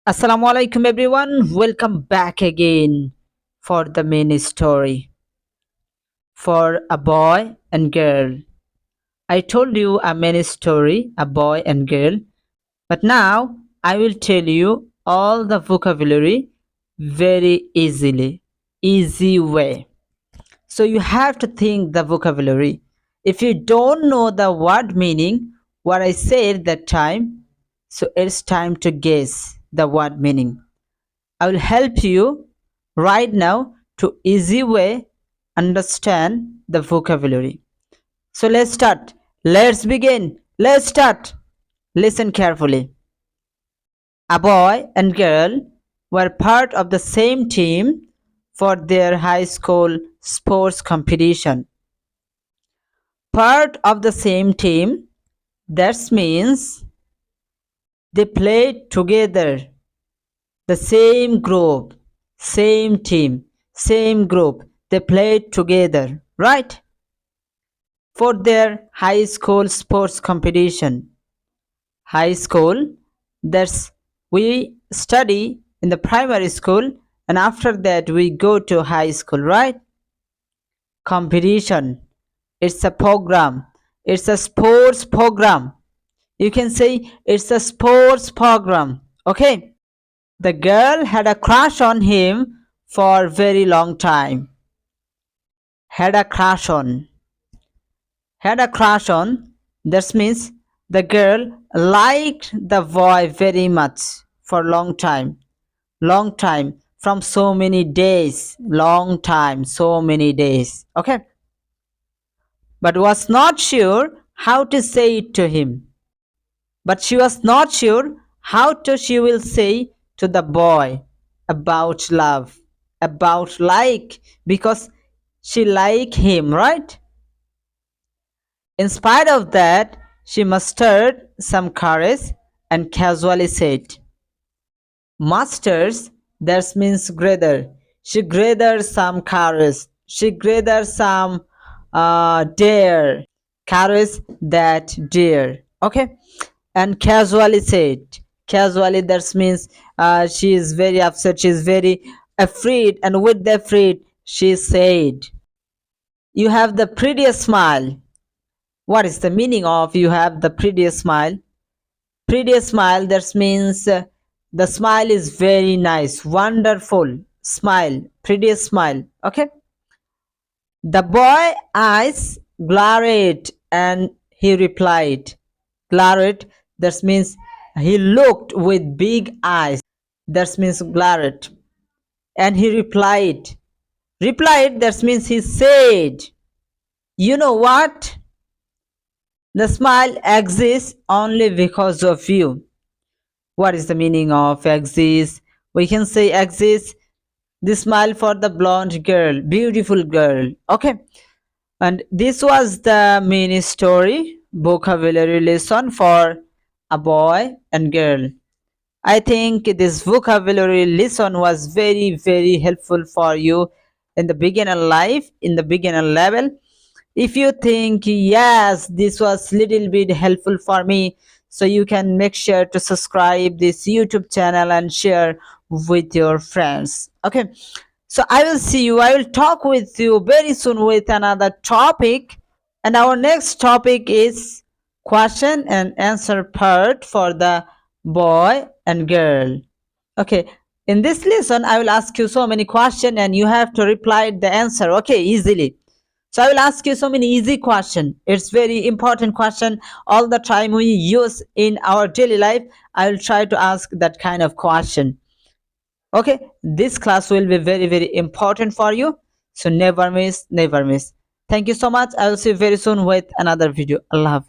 Assalamu alaikum everyone. Welcome back again for the main story for a boy and girl. I told you a main story, a boy and girl, but now I will tell you all the vocabulary very easy way. So you have to think the vocabulary. If you don't know the word meaning, what I said that time, so it's time to guess the word meaning. I will help you right now to easy way understand the vocabulary. So let's start. Let's begin. Let's start. Listen carefully. A boy and girl were part of the same team for their high school sports competition. Part of the same team, that means they played together. The same group, same team, same group. They played together, right? For their high school sports competition. High school, that's we study in the primary school and after that we go to high school, right? Competition, it's a program. It's a sports program. You can say it's a sports program, okay? The girl had a crush on him for a very long time. Had a crush on. Had a crush on. That means the girl liked the boy very much for long time. Long time. From so many days. Long time. So many days. Okay. But was not sure how to say it to him. But she was not sure how to she will say to the boy about love, about like, because she like him, right? In spite of that, she mustered some courage and casually said, masters, that means gather. She gathered some courage. She gathered some dare. Courage that dare. Okay? And casually said, casually that means she is very upset, she is very afraid, and with the afraid she said, you have the prettiest smile. What is the meaning of you have the prettiest smile? Prettiest smile, that means the smile is very nice, wonderful smile, prettiest smile. Okay. The boy eyes glared and he replied, glared, that means he looked with big eyes. That means glared. And he replied. Replied, that means he said, you know what? The smile exists only because of you. What is the meaning of exists? We can say exists. The smile for the blonde girl, beautiful girl. Okay. And this was the mini story vocabulary lesson for a boy and girl. I think this vocabulary lesson was very helpful for you in the beginner life, in the beginner level. If you think yes, this was little bit helpful for me, so you can make sure to subscribe this YouTube channel and share with your friends. Okay, so I will see you, I will talk with you very soon with another topic, and our next topic is question and answer part for the boy and girl. Okay, in this lesson I will ask you so many questions and you have to reply the answer, okay, easily. So I will ask you so many easy question. It's very important question. All the time we use in our daily life, I will try to ask that kind of question. Okay, this class will be very important for you. So never miss, never miss. Thank you so much. I will see you very soon with another video. Allah Hafiz.